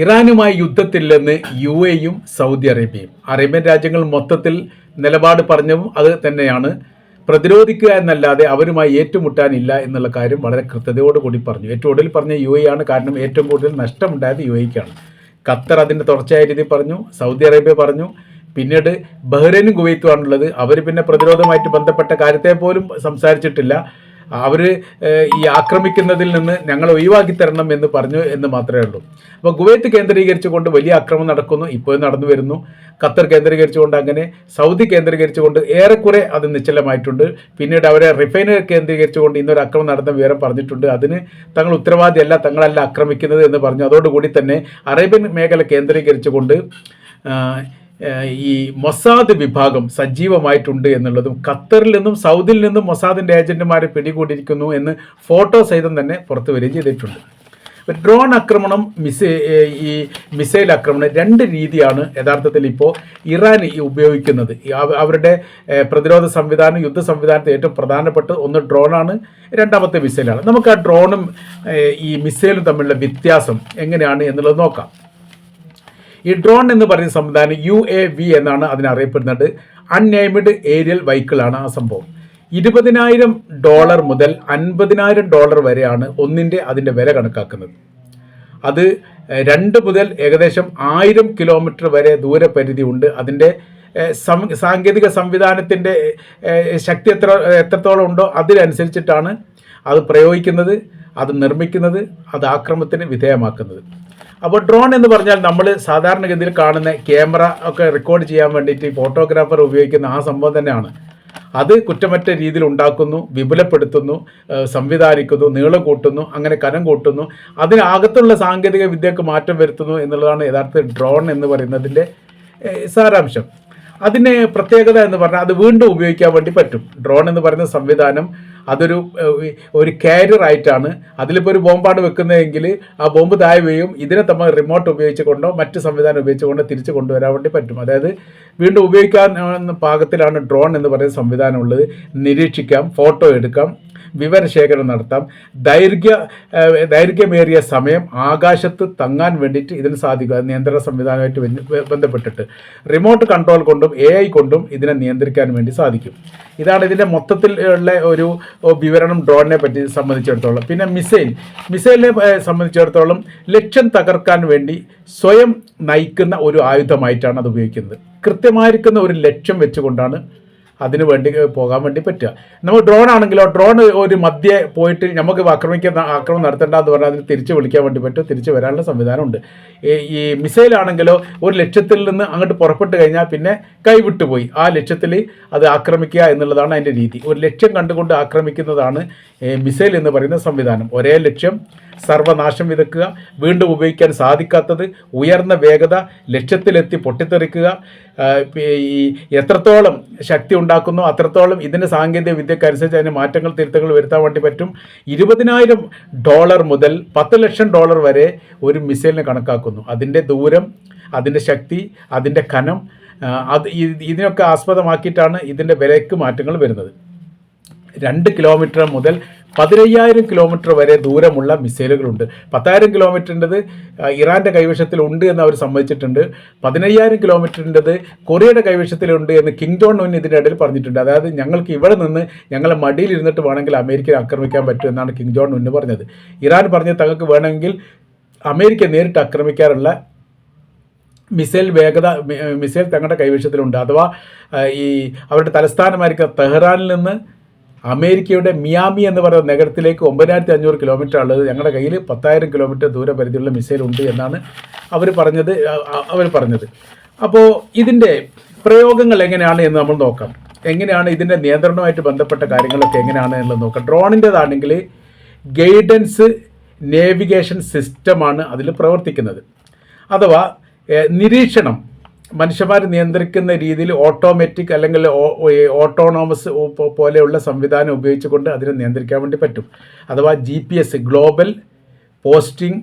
ഇറാനുമായി യുദ്ധത്തില്ലെന്ന് UAEയും Saudi അറേബ്യയും. Arabian രാജ്യങ്ങൾ മൊത്തത്തിൽ നിലപാട് പറഞ്ഞതും അത് തന്നെയാണ്. പ്രതിരോധിക്കുക എന്നല്ലാതെ അവരുമായി ഏറ്റുമുട്ടാനില്ല എന്നുള്ള കാര്യം വളരെ കൃത്യതയോടുകൂടി പറഞ്ഞു. ഏറ്റവും കൂടുതൽ പറഞ്ഞ UAE ആണ്. കാരണം ഏറ്റവും കൂടുതൽ നഷ്ടമുണ്ടായത് UAEക്കാണ്. ഖത്തർ അതിൻ്റെ തുടർച്ചയായ രീതിയിൽ പറഞ്ഞു, സൗദി അറേബ്യ പറഞ്ഞു, പിന്നീട് ബഹ്റൈനും കുവൈത്തുമാണുള്ളത്. അവർ പിന്നെ പ്രതിരോധവുമായിട്ട് ബന്ധപ്പെട്ട കാര്യത്തെ പോലും സംസാരിച്ചിട്ടില്ല. അവർ ഈ ആക്രമിക്കുന്നതിൽ നിന്ന് ഞങ്ങൾ ഒഴിവാക്കി തരണം എന്ന് പറഞ്ഞു എന്ന് മാത്രമേ ഉള്ളൂ. അപ്പോൾ കുവൈത്ത് കേന്ദ്രീകരിച്ചുകൊണ്ട് വലിയ ആക്രമണം നടക്കുന്നു, ഇപ്പോൾ നടന്നു വരുന്നു. ഖത്തർ കേന്ദ്രീകരിച്ചുകൊണ്ട്, അങ്ങനെ സൗദി കേന്ദ്രീകരിച്ചുകൊണ്ട് ഏറെക്കുറെ അത് നിശ്ചലമായിട്ടുണ്ട്. പിന്നീട് അവരെ റിഫൈനറി കേന്ദ്രീകരിച്ചുകൊണ്ട് ഇന്നൊരു ആക്രമണം നടന്ന വിവരം പറഞ്ഞിട്ടുണ്ട്. അതിന് തങ്ങൾ ഉത്തരവാദിയല്ല, തങ്ങളല്ല ആക്രമിക്കുന്നത് എന്ന് പറഞ്ഞു. അതോടുകൂടി തന്നെ അറേബ്യൻ മേഖല കേന്ദ്രീകരിച്ചുകൊണ്ട് ഈ മൊസാദ് വിഭാഗം സജീവമായിട്ടുണ്ട് എന്നുള്ളതും ഖത്തറിൽ നിന്നും സൗദിയിൽ നിന്നും മൊസാദിൻ്റെ ഏജന്റുമാരെ പിടികൂടിയിരിക്കുന്നു എന്ന് ഫോട്ടോ സഹിതം തന്നെ പുറത്തു വരികയും ചെയ്തിട്ടുണ്ട്. ഡ്രോൺ ആക്രമണം, ഈ മിസൈൽ ആക്രമണം, രണ്ട് രീതിയാണ് യഥാർത്ഥത്തിൽ ഇപ്പോൾ ഇറാൻ ഉപയോഗിക്കുന്നത്. അവരുടെ പ്രതിരോധ സംവിധാനം, യുദ്ധ സംവിധാനത്തിൽ ഏറ്റവും പ്രധാനപ്പെട്ട ഒന്ന് ഡ്രോണാണ്, രണ്ടാമത്തെ മിസൈലാണ്. നമുക്ക് ആ ഡ്രോണും ഈ മിസൈലും തമ്മിലുള്ള വ്യത്യാസം എങ്ങനെയാണ് എന്നുള്ളത് നോക്കാം. ഈ ഡ്രോൺ എന്ന് പറയുന്ന സംവിധാനം UAV എന്നാണ് അതിനറിയപ്പെടുന്നത്. അൺനെയിംഡ് ഏരിയൽ വെഹിക്കിളാണ് ആ സംഭവം. $20,000 മുതൽ $50,000 വരെയാണ് അതിൻ്റെ വില കണക്കാക്കുന്നത്. അത് 2 മുതൽ ഏകദേശം 1000 കിലോമീറ്റർ വരെ ദൂരപരിധി ഉണ്ട്. അതിൻ്റെ സാങ്കേതിക സംവിധാനത്തിൻ്റെ ശക്തി എത്രത്തോളം ഉണ്ടോ അതിനനുസരിച്ചിട്ടാണ് അത് പ്രയോഗിക്കുന്നത്, അത് നിർമ്മിക്കുന്നത്, അത് ആക്രമണത്തിന് വിധേയമാക്കുന്നത്. അപ്പോൾ ഡ്രോൺ എന്ന് പറഞ്ഞാൽ നമ്മൾ സാധാരണഗതിയിൽ കാണുന്ന ക്യാമറ ഒക്കെ റെക്കോർഡ് ചെയ്യാൻ വേണ്ടിയിട്ട് ഫോട്ടോഗ്രാഫർ ഉപയോഗിക്കുന്ന ആ സംഭവം തന്നെയാണ്. അത് കുറ്റമറ്റ രീതിയിൽ ഉണ്ടാക്കുന്നു, വിപുലപ്പെടുത്തുന്നു, സംവിധാനിക്കുന്നു, നീളം കൂട്ടുന്നു, അങ്ങനെ കനം കൂട്ടുന്നു, അതിനകത്തുള്ള സാങ്കേതിക വിദ്യക്ക് മാറ്റം വരുത്തുന്നു എന്നുള്ളതാണ് യഥാർത്ഥ ഡ്രോൺ എന്ന് പറയുന്നതിൻ്റെ സാരാംശം. അതിന് പ്രത്യേകത എന്ന് പറഞ്ഞാൽ അത് വീണ്ടും ഉപയോഗിക്കാൻ വേണ്ടി പറ്റും. ഡ്രോൺ എന്ന് പറയുന്ന സംവിധാനം ഒരു കാരിയർ ആയിട്ടാണ്. അതിലിപ്പോൾ ഒരു ബോംബാണ് വെക്കുന്നതെങ്കിൽ ആ ബോംബ് താഴെ വീഴും. ഇതിനെ നമ്മൾ റിമോട്ട് ഉപയോഗിച്ചുകൊണ്ടോ മറ്റ് സംവിധാനം ഉപയോഗിച്ചുകൊണ്ടോ തിരിച്ചു കൊണ്ടുവരാൻ വേണ്ടി പറ്റും. അതായത് വീണ്ടും ഉപയോഗിക്കാൻ പാകത്തിലാണ് ഡ്രോൺ എന്ന് പറയുന്ന സംവിധാനം ഉള്ളത്. നിരീക്ഷിക്കാം, ഫോട്ടോ എടുക്കാം, വിവരശേഖരണം നടത്താം, ദൈർഘ്യമേറിയ സമയം ആകാശത്ത് തങ്ങാൻ വേണ്ടിയിട്ട് ഇതിന് സാധിക്കും. അത് നിയന്ത്രണ സംവിധാനമായിട്ട് ബന്ധപ്പെട്ടിട്ട് റിമോട്ട് കൺട്രോൾ കൊണ്ടും AI കൊണ്ടും ഇതിനെ നിയന്ത്രിക്കാൻ വേണ്ടി സാധിക്കും. ഇതാണ് ഇതിൻ്റെ മൊത്തത്തിൽ ഉള്ള ഒരു വിവരണം ഡ്രോണിനെ പറ്റി സംബന്ധിച്ചിടത്തോളം. പിന്നെ മിസൈലിനെ സംബന്ധിച്ചിടത്തോളം ലക്ഷ്യം തകർക്കാൻ വേണ്ടി സ്വയം നയിക്കുന്ന ഒരു ആയുധമായിട്ടാണ് അത് ഉപയോഗിക്കുന്നത്. കൃത്യമായിരിക്കുന്ന ഒരു ലക്ഷ്യം വെച്ചുകൊണ്ടാണ് അതിന് വേണ്ടി പോകാൻ വേണ്ടി പറ്റുക. നമ്മൾ ഡ്രോൺ ആണെങ്കിലോ, ഡ്രോൺ ഒരു മധ്യേ പോയിട്ട് നമുക്ക് ആക്രമണം നടത്തേണ്ടെന്ന് പറഞ്ഞാൽ അതിന് തിരിച്ച് വിളിക്കാൻ വേണ്ടി പറ്റും, തിരിച്ച് വരാനുള്ള സംവിധാനമുണ്ട്. ഈ മിസൈലാണെങ്കിലോ ഒരു ലക്ഷ്യത്തിൽ നിന്ന് അങ്ങോട്ട് പുറപ്പെട്ട് കഴിഞ്ഞാൽ പിന്നെ കൈവിട്ടുപോയി ആ ലക്ഷ്യത്തിൽ അത് ആക്രമിക്കുക എന്നുള്ളതാണ് അതിൻ്റെ രീതി. ഒരു ലക്ഷ്യം കണ്ടുകൊണ്ട് ആക്രമിക്കുന്നതാണ് മിസൈൽ എന്ന് പറയുന്ന സംവിധാനം. ഒരേ ലക്ഷ്യം, സർവനാശം വിതക്കുക, വീണ്ടും ഉപയോഗിക്കാൻ സാധിക്കാത്തത്, ഉയർന്ന വേഗത, ലക്ഷ്യത്തിലെത്തി പൊട്ടിത്തെറിക്കുക. ഈ എത്രത്തോളം ശക്തി ഉണ്ടാക്കുന്നു അത്രത്തോളം ഇതിൻ്റെ സാങ്കേതിക വിദ്യക്കനുസരിച്ച് അതിന് മാറ്റങ്ങൾ, തിരുത്തങ്ങൾ വരുത്താൻ വേണ്ടി പറ്റും. $20,000 മുതൽ $10 ലക്ഷം വരെ ഒരു മിസൈലിനെ കണക്കാക്കുന്നു. അതിൻ്റെ ദൂരം, അതിൻ്റെ ശക്തി, അതിൻ്റെ കനം, ഇതിനൊക്കെ ആസ്പദമാക്കിയിട്ടാണ് ഇതിൻ്റെ വിലയ്ക്ക് മാറ്റങ്ങൾ വരുന്നത്. 2 കിലോമീറ്റർ മുതൽ 15,000 കിലോമീറ്റർ വരെ ദൂരമുള്ള മിസൈലുകളുണ്ട്. 10,000 കിലോമീറ്ററിൻ്റെത് ഇറാൻ്റെ കൈവശത്തിലുണ്ട് എന്ന് അവർ സമ്മതിച്ചിട്ടുണ്ട്. 15,000 കിലോമീറ്ററിൻ്റെത് കൊറിയയുടെ കൈവശത്തിലുണ്ട് എന്ന് കിങ് ജോങ് ഉൻ ഇതിൻ്റെ ഇടയിൽ പറഞ്ഞിട്ടുണ്ട്. അതായത് ഞങ്ങൾക്ക് ഇവിടെ നിന്ന് ഞങ്ങളെ മടിയിൽ ഇരുന്നിട്ട് വേണമെങ്കിൽ അമേരിക്കയെ ആക്രമിക്കാൻ പറ്റും എന്നാണ് കിങ് ജോങ് ഉൻ പറഞ്ഞത്. ഇറാൻ പറഞ്ഞത് തങ്ങൾക്ക് വേണമെങ്കിൽ അമേരിക്ക നേരിട്ട് ആക്രമിക്കാറുള്ള മിസൈൽ തങ്ങളുടെ കൈവശത്തിലുണ്ട്. അഥവാ ഈ അവരുടെ തലസ്ഥാനമായിരിക്കുന്ന തെഹ്റാനിൽ നിന്ന് അമേരിക്കയുടെ മിയാമി എന്ന് പറയുന്ന നഗരത്തിലേക്ക് 9,500 കിലോമീറ്റർ ഉള്ളത്. ഞങ്ങളുടെ കയ്യിൽ 10,000 കിലോമീറ്റർ ദൂരപരിധിയുള്ള മിസൈൽ ഉണ്ട് എന്നാണ് അവർ പറഞ്ഞത്. അപ്പോൾ ഇതിൻ്റെ പ്രയോഗങ്ങൾ എങ്ങനെയാണ് എന്ന് നമ്മൾ നോക്കാം. എങ്ങനെയാണ് ഇതിൻ്റെ നിയന്ത്രണവുമായിട്ട് ബന്ധപ്പെട്ട കാര്യങ്ങളൊക്കെ എങ്ങനെയാണ് എന്നുള്ളത് നോക്കാം. ഡ്രോണിൻ്റെതാണെങ്കിൽ ഗൈഡൻസ് നേവിഗേഷൻ സിസ്റ്റമാണ് അതിൽ പ്രവർത്തിക്കുന്നത്. അഥവാ നിരീക്ഷണം, മനുഷ്യന്മാർ നിയന്ത്രിക്കുന്ന രീതിയിൽ ഓട്ടോമാറ്റിക് അല്ലെങ്കിൽ ഓട്ടോണോമസ് പോലെയുള്ള സംവിധാനം ഉപയോഗിച്ചുകൊണ്ട് അതിനെ നിയന്ത്രിക്കാൻ വേണ്ടി പറ്റും. അഥവാ GPS, ഗ്ലോബൽ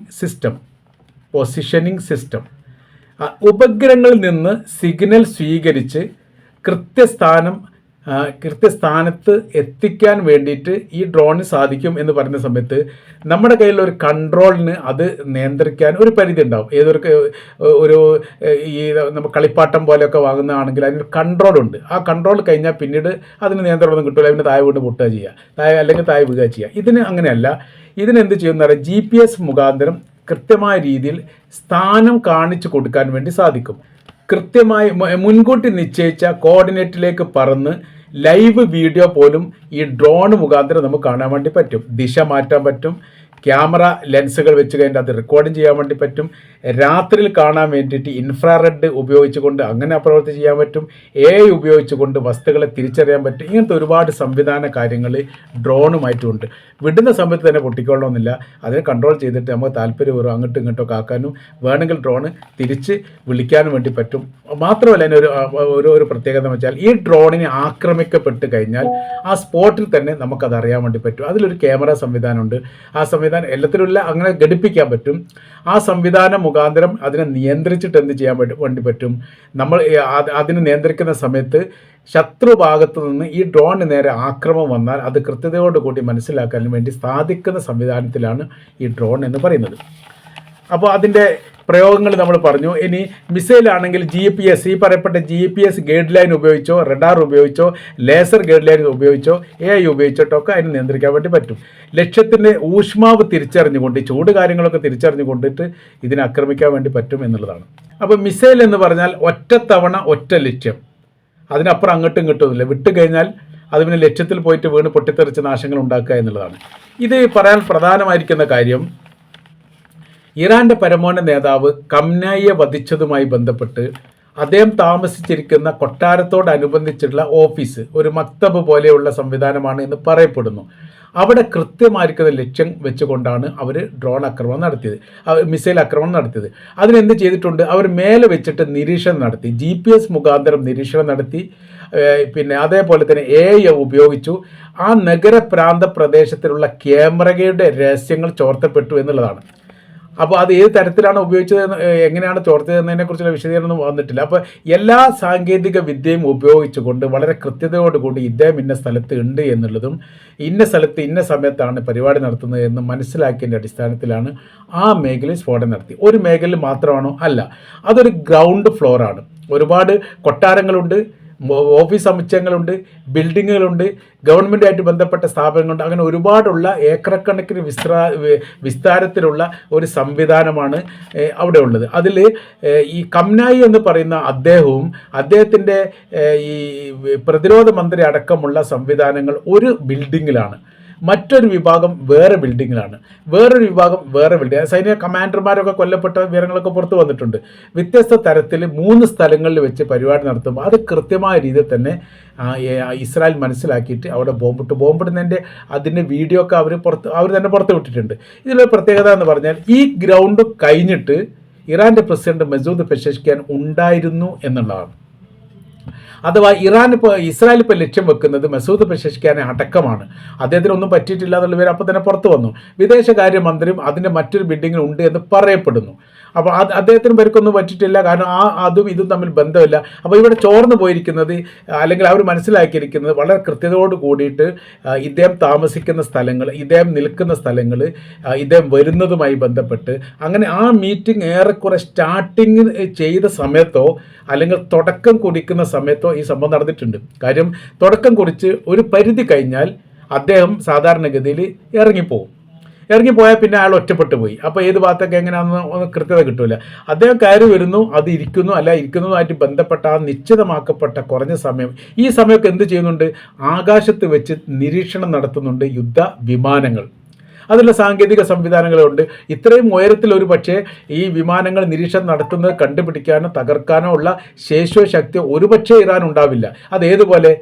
പൊസിഷനിങ് സിസ്റ്റം. ഉപഗ്രഹങ്ങളിൽ നിന്ന് സിഗ്നൽ സ്വീകരിച്ച് കൃത്യസ്ഥാനം കൃത്യസ്ഥാനത്ത് എത്തിക്കാൻ വേണ്ടിയിട്ട് ഈ ഡ്രോണിന് സാധിക്കും എന്ന് പറയുന്ന സമയത്ത് നമ്മുടെ കയ്യിലൊരു കൺട്രോളിന് അത് നിയന്ത്രിക്കാൻ ഒരു പരിധി ഉണ്ടാവും. ഒരു ഈ നമ്മൾ കളിപ്പാട്ടം പോലെയൊക്കെ വാങ്ങുന്നതാണെങ്കിൽ അതിനൊരു കൺട്രോളുണ്ട്. ആ കൺട്രോൾ കഴിഞ്ഞാൽ പിന്നീട് അതിന് നിയന്ത്രണമൊന്നും കിട്ടില്ല. അതിന് താഴെ വീണ് പൊട്ടുക ചെയ്യുക, അല്ലെങ്കിൽ താഴെ വീഴുക ചെയ്യുക. ഇതിന് അങ്ങനെയല്ല. ഇതിനെന്ത് ചെയ്യുന്ന പറയാം, GPS മുഖാന്തരം കൃത്യമായ രീതിയിൽ സ്ഥാനം കാണിച്ചു കൊടുക്കാൻ വേണ്ടി സാധിക്കും. കൃത്യമായി മുൻകൂട്ടി നിശ്ചയിച്ച കോർഡിനേറ്റിലേക്ക് പറന്ന് ലൈവ് വീഡിയോ പോലും ഈ ഡ്രോൺ മുഖാന്തരം നമുക്ക് കാണാൻ വേണ്ടി പറ്റും. ദിശ മാറ്റാൻ പറ്റും. ക്യാമറ ലെൻസുകൾ വെച്ച് കഴിഞ്ഞാൽ അത് റെക്കോർഡിങ് ചെയ്യാൻ വേണ്ടി പറ്റും. രാത്രിയിൽ കാണാൻ വേണ്ടിയിട്ട് ഇൻഫ്രാറെഡ് ഉപയോഗിച്ചുകൊണ്ട് അങ്ങനെ പ്രവൃത്തി ചെയ്യാൻ പറ്റും. AI ഉപയോഗിച്ചുകൊണ്ട് വസ്തുക്കളെ തിരിച്ചറിയാൻ പറ്റും. ഇങ്ങനത്തെ ഒരുപാട് സംവിധാന കാര്യങ്ങൾ ഡ്രോണുമായിട്ടുമുണ്ട്. വിടുന്ന സമയത്ത് തന്നെ പൊട്ടിക്കൊള്ളണമെന്നില്ല. അതിനെ കൺട്രോൾ ചെയ്തിട്ട് നമുക്ക് താല്പര്യപൂർവ്വം അങ്ങോട്ടും ഇങ്ങോട്ടൊക്കെ ആക്കാനും വേണമെങ്കിൽ ഡ്രോണ് തിരിച്ച് വിളിക്കാനും വേണ്ടി പറ്റും. മാത്രമല്ല അതിന് ഒരു പ്രത്യേകത എന്ന് വെച്ചാൽ ഈ ഡ്രോണിനെ ആക്രമിക്കപ്പെട്ട് കഴിഞ്ഞാൽ ആ സ്പോട്ടിൽ തന്നെ നമുക്കത് അറിയാൻ വേണ്ടി പറ്റും. അതിലൊരു ക്യാമറ സംവിധാനമുണ്ട്. ആ സംവിധാനം എല്ലാത്തിലുള്ള അങ്ങനെ ഘടിപ്പിക്കാൻ പറ്റും. ആ സംവിധാനം മുഖാന്തരം അതിനെ നിയന്ത്രിച്ചിട്ട് എന്ത് ചെയ്യാൻ വേണ്ടി പറ്റും, നമ്മൾ അതിനെ നിയന്ത്രിക്കുന്ന സമയത്ത് ശത്രുഭാഗത്തു നിന്ന് ഈ ഡ്രോണിന് നേരെ ആക്രമണം വന്നാൽ അത് കൃത്യതയോടുകൂടി മനസ്സിലാക്കാൻ വേണ്ടി സാധിക്കുന്ന സംവിധാനത്തിലാണ് ഈ ഡ്രോൺ എന്ന് പറയുന്നത്. അപ്പോൾ അതിൻ്റെ പ്രയോഗങ്ങൾ നമ്മൾ പറഞ്ഞു. ഇനി മിസൈലാണെങ്കിൽ GPS, ഈ പറയപ്പെട്ട GPS ഗൈഡ് ലൈൻ ഉപയോഗിച്ചോ, റഡാർ ഉപയോഗിച്ചോ, ലേസർ ഗൈഡ് ലൈൻ ഉപയോഗിച്ചോ, AI ഉപയോഗിച്ചിട്ടൊക്കെ അതിന് നിയന്ത്രിക്കാൻ വേണ്ടി പറ്റും. ലക്ഷ്യത്തിൻ്റെ ഊഷ്മാവ് തിരിച്ചറിഞ്ഞുകൊണ്ട്, ചൂട് കാര്യങ്ങളൊക്കെ തിരിച്ചറിഞ്ഞുകൊണ്ടിട്ട് ഇതിനെ ആക്രമിക്കാൻ വേണ്ടി പറ്റും എന്നുള്ളതാണ്. അപ്പോൾ മിസൈൽ എന്ന് പറഞ്ഞാൽ ഒറ്റത്തവണ ഒറ്റ ലക്ഷ്യം, അതിനപ്പുറം അങ്ങോട്ടും ഇങ്ങോട്ടുമില്ല. വിട്ട് കഴിഞ്ഞാൽ അത് പിന്നെ ലക്ഷ്യത്തിൽ പോയിട്ട് വീണ് പൊട്ടിത്തെറിച്ച് നാശങ്ങൾ ഉണ്ടാക്കുക എന്നുള്ളതാണ്. ഇത് പറയാൻ പ്രധാനമായിരിക്കുന്ന കാര്യം, ഇറാൻ്റെ പരമോന്നത നേതാവ് ഖംനായിയെ വധിച്ചതുമായി ബന്ധപ്പെട്ട് അദ്ദേഹം താമസിച്ചിരിക്കുന്ന കൊട്ടാരത്തോടനുബന്ധിച്ചുള്ള ഓഫീസ് ഒരു മക്തബ് പോലെയുള്ള സംവിധാനമാണ് എന്ന് പറയപ്പെടുന്നു. അവിടെ കൃത്യമായിരിക്കുന്ന ലക്ഷ്യം വെച്ചുകൊണ്ടാണ് അവർ ഡ്രോൺ ആക്രമണം നടത്തിയത്, മിസൈൽ ആക്രമണം നടത്തിയത്. അതിനെന്ത് ചെയ്തിട്ടുണ്ട്, അവർ മേലെ വെച്ചിട്ട് നിരീക്ഷണം നടത്തി, GPS മുഖാന്തരം നിരീക്ഷണം നടത്തി. പിന്നെ അതേപോലെ തന്നെ AI ഉപയോഗിച്ചു. ആ നഗരപ്രാന്ത പ്രദേശത്തിലുള്ള ക്യാമറയുടെ രഹസ്യങ്ങൾ ചോർത്തപ്പെട്ടു എന്നുള്ളതാണ്. അപ്പോൾ അത് ഏത് തരത്തിലാണ് ഉപയോഗിച്ചത്, എങ്ങനെയാണ് ചോർത്തിയതെന്നതിനെക്കുറിച്ചുള്ള വിശദീകരണം വന്നിട്ടില്ല. അപ്പോൾ എല്ലാ സാങ്കേതിക വിദ്യയും ഉപയോഗിച്ചുകൊണ്ട് വളരെ കൃത്യതയോടുകൂടി ഇദ്ദേഹം ഇന്ന സ്ഥലത്ത് ഉണ്ട് എന്നുള്ളതും ഇന്ന സ്ഥലത്ത് ഇന്ന സമയത്താണ് പരിപാടി നടത്തുന്നത് എന്ന് മനസ്സിലാക്കിയതിൻ്റെ അടിസ്ഥാനത്തിലാണ് ആ മേഖലയിൽ സ്ഫോടനം നടത്തി. ഒരു മേഖലയിൽ മാത്രമാണോ? അല്ല, അതൊരു ഗ്രൗണ്ട് ഫ്ലോറാണ്. ഒരുപാട് കൊട്ടാരങ്ങളുണ്ട്, ഓഫീസ് സമുച്ചയങ്ങളുണ്ട്, ബിൽഡിങ്ങുകളുണ്ട്, ഗവൺമെൻറ്റുമായിട്ട് ബന്ധപ്പെട്ട സ്ഥാപനങ്ങളുണ്ട്. അങ്ങനെ ഒരുപാടുള്ള ഏക്കറക്കണക്കിന് വിസ്താരത്തിലുള്ള ഒരു സംവിധാനമാണ് അവിടെ ഉള്ളത്. അതിൽ ഈ ഖംനായി എന്ന് പറയുന്ന അദ്ദേഹവും അദ്ദേഹത്തിൻ്റെ ഈ പ്രതിരോധ മന്ത്രി അടക്കമുള്ള സംവിധാനങ്ങൾ ഒരു ബിൽഡിങ്ങിലാണ്, മറ്റൊരു വിഭാഗം വേറെ ബിൽഡിങ്ങിലാണ്, വേറൊരു വിഭാഗം വേറെ ബിൽഡിംഗ്. സൈനിക കമാൻഡർമാരൊക്കെ കൊല്ലപ്പെട്ട വിവരങ്ങളൊക്കെ പുറത്തു വന്നിട്ടുണ്ട്. വ്യത്യസ്ത തരത്തിൽ 3 സ്ഥലങ്ങളിൽ വെച്ച് പരിപാടി നടത്തുമ്പോൾ അത് കൃത്യമായ രീതിയിൽ തന്നെ ഇസ്രായേൽ മനസ്സിലാക്കിയിട്ട് അവിടെ ബോംബിടുന്നതിൻ്റെ അതിൻ്റെ വീഡിയോ ഒക്കെ അവർ തന്നെ പുറത്ത് വിട്ടിട്ടുണ്ട്. ഇതിലൊരു പ്രത്യേകത എന്ന് പറഞ്ഞാൽ ഈ ഗ്രൗണ്ട് കഴിഞ്ഞിട്ട് ഇറാൻ്റെ പ്രസിഡന്റ് മസൂദ് പെസഷ്കിയാൻ ഉണ്ടായിരുന്നു എന്നുള്ളതാണ്. അഥവാ ഇസ്രായേൽ ഇപ്പോൾ ലക്ഷ്യം വെക്കുന്നത് മസൂദ് പെസഷ്കിയാനെ അടക്കമാണ്. അദ്ദേഹത്തിനൊന്നും പറ്റിയിട്ടില്ല എന്നുള്ള പേര് അപ്പോൾ തന്നെ പുറത്തു വന്നു. വിദേശകാര്യമന്ത്രിയും അതിൻ്റെ മറ്റൊരു ബിൽഡിങ്ങിൽ ഉണ്ട് എന്ന് പറയപ്പെടുന്നു. അപ്പോൾ അദ്ദേഹത്തിന് പേർക്കൊന്നും പറ്റിയിട്ടില്ല, കാരണം അതും ഇതും തമ്മിൽ ബന്ധമില്ല. അപ്പോൾ ഇവിടെ ചോർന്നു പോയിരിക്കുന്നത്, അല്ലെങ്കിൽ അവർ മനസ്സിലാക്കിയിരിക്കുന്നത് വളരെ കൃത്യതയോട് കൂടിയിട്ട് ഇദ്ദേഹം താമസിക്കുന്ന സ്ഥലങ്ങൾ, ഇദ്ദേഹം നിൽക്കുന്ന സ്ഥലങ്ങൾ, ഇദ്ദേഹം വരുന്നതുമായി ബന്ധപ്പെട്ട് അങ്ങനെ ആ മീറ്റിംഗ് ഏറെക്കുറെ സ്റ്റാർട്ടിങ് ചെയ്ത സമയത്തോ അല്ലെങ്കിൽ തുടക്കം കുറിക്കുന്ന സമയത്തോ ഈ സംഭവം നടന്നിട്ടുണ്ട്. കാര്യം തുടക്കം കുറിച്ച് ഒരു പരിധി കഴിഞ്ഞാൽ അദ്ദേഹം സാധാരണഗതിയിൽ ഇറങ്ങിപ്പോയാൽ പിന്നെ അയാൾ ഒറ്റപ്പെട്ടു പോയി. അപ്പോൾ ഏത് ഭാഗത്തൊക്കെ എങ്ങനെയാണെന്ന് കൃത്യത കിട്ടില്ല. അദ്ദേഹം കയറി വരുന്നു, അത് ഇരിക്കുന്നതുമായിട്ട് ബന്ധപ്പെട്ട ആ നിശ്ചിതമാക്കപ്പെട്ട കുറഞ്ഞ സമയം, ഈ സമയമൊക്കെ എന്ത് ചെയ്യുന്നുണ്ട്, ആകാശത്ത് വെച്ച് നിരീക്ഷണം നടത്തുന്നുണ്ട് യുദ്ധ വിമാനങ്ങൾ. അതിലുള്ള സാങ്കേതിക സംവിധാനങ്ങളുണ്ട്. ഇത്രയും ഉയരത്തിൽ ഒരു പക്ഷേ ഈ വിമാനങ്ങൾ നിരീക്ഷണം നടത്തുന്നത് കണ്ടുപിടിക്കാനോ തകർക്കാനോ ഉള്ള ശേഷിയോ ശക്തിയോ ഒരുപക്ഷേ ഇറാൻ ഉണ്ടാവില്ല. അതേതുപോലെ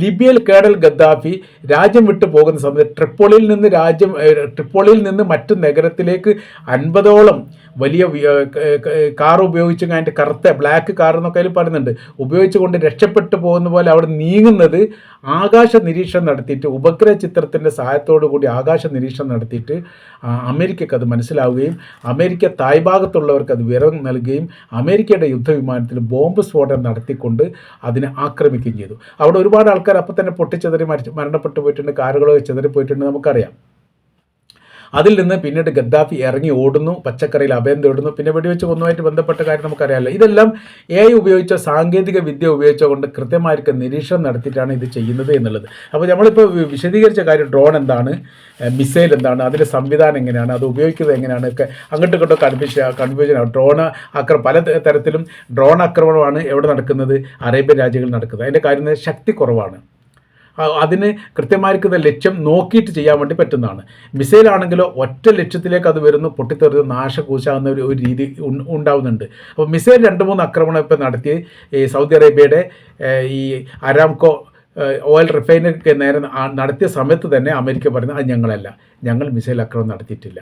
ലിബിയയിൽ കേണൽ ഗദ്ദാഫി രാജ്യം വിട്ടു പോകുന്ന സമയത്ത് ട്രിപ്പോളിയിൽ നിന്ന് മറ്റു നഗരത്തിലേക്ക് 50ഓളം വലിയ കാർ ഉപയോഗിച്ച് അതിൻ്റെ കറുത്ത ബ്ലാക്ക് കാർ എന്നൊക്കെ അതിൽ പറയുന്നുണ്ട്, ഉപയോഗിച്ചുകൊണ്ട് രക്ഷപ്പെട്ടു പോകുന്ന പോലെ അവിടെ നീങ്ങുന്നത് ആകാശ നിരീക്ഷണം നടത്തിയിട്ട്, ഉപഗ്രഹ ചിത്രത്തിൻ്റെ സഹായത്തോടു കൂടി ആകാശ നിരീക്ഷണം നടത്തിയിട്ട് അമേരിക്കക്ക് അത് മനസ്സിലാവുകയും അമേരിക്ക തായ്ഭാഗത്തുള്ളവർക്ക് അത് വിവരം നൽകുകയും അമേരിക്കയുടെ യുദ്ധവിമാനത്തിൽ ബോംബ് സ്ഫോടനം നടത്തിക്കൊണ്ട് അതിനെ ആക്രമിക്കുകയും ചെയ്തു. അവിടെ ഒരുപാട് ആൾക്കാർ അപ്പോൾ തന്നെ പൊട്ടിച്ചെതറി മരണപ്പെട്ടു പോയിട്ടുണ്ട്, കാറുകളോ ചെതറിപ്പോയിട്ടുണ്ട് നമുക്കറിയാം. അതിൽ നിന്ന് പിന്നീട് ഗദ്ദാഫി ഇറങ്ങി ഓടുന്നു, പച്ചക്കറിയിൽ അഭയം തേടുന്നു, പിന്നെ വെടിവെച്ച് കൊന്നുമായിട്ട് ബന്ധപ്പെട്ട കാര്യം നമുക്കറിയാമല്ലോ. ഇതെല്ലാം AI ഉപയോഗിച്ച സാങ്കേതിക വിദ്യ ഉപയോഗിച്ചുകൊണ്ട് കൃത്യമായിരിക്കും നിരീക്ഷണം നടത്തിയിട്ടാണ് ഇത് ചെയ്യുന്നത് എന്നുള്ളത്. അപ്പോൾ നമ്മളിപ്പോൾ വിശദീകരിച്ച കാര്യം ഡ്രോൺ എന്താണ്, മിസൈൽ എന്താണ്, അതിൻ്റെ സംവിധാനം എങ്ങനെയാണ്, അത് ഉപയോഗിക്കുന്നത് എങ്ങനെയാണ് ഒക്കെ അങ്ങോട്ടും ഇങ്ങോട്ടും കൺഫ്യൂഷനാണ്. പല തരത്തിലും ഡ്രോൺ ആക്രമണമാണ് എവിടെ നടക്കുന്നത്, അറേബ്യൻ രാജ്യങ്ങളിൽ നടക്കുന്നത്. അതിൻ്റെ കാര്യം ശക്തി കുറവാണ്, അതിന് കൃത്യമായിരിക്കുന്ന ലക്ഷ്യം നോക്കിയിട്ട് ചെയ്യാൻ വേണ്ടി പറ്റുന്നതാണ്. മിസൈലാണെങ്കിലോ ഒറ്റ ലക്ഷ്യത്തിലേക്ക് അത് വരുന്നു, പൊട്ടിത്തെറിഞ്ഞ് നാശകൂശാവുന്ന ഒരു രീതി ഉണ്ടാവുന്നുണ്ട്. അപ്പോൾ മിസൈൽ 2-3 ആക്രമണം ഇപ്പോൾ നടത്തി ഈ സൗദി അറേബ്യയുടെ ഈ അരാംകോ ഓയിൽ റിഫൈനറിക്ക് നേരെ നടത്തിയ സമയത്ത് തന്നെ അമേരിക്ക പറയുന്നത് അത് ഞങ്ങളല്ല, ഞങ്ങൾ മിസൈൽ ആക്രമണം നടത്തിയിട്ടില്ല.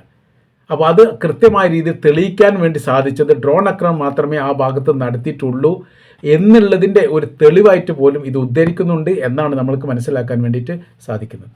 അപ്പോൾ അത് കൃത്യമായ രീതിയിൽ തെളിയിക്കാൻ വേണ്ടി സാധിച്ചത് ഡ്രോൺ ആക്രമണം മാത്രമേ ആ ഭാഗത്ത് നടത്തിയിട്ടുള്ളൂ എന്നുള്ളതിൻ്റെ ഒരു തെളിവായിട്ട് പോലും ഇത് ഉദ്ധരിക്കുന്നുണ്ട് എന്നാണ് നമ്മൾക്ക് മനസ്സിലാക്കാൻ വേണ്ടിയിട്ട് സാധിക്കുന്നത്.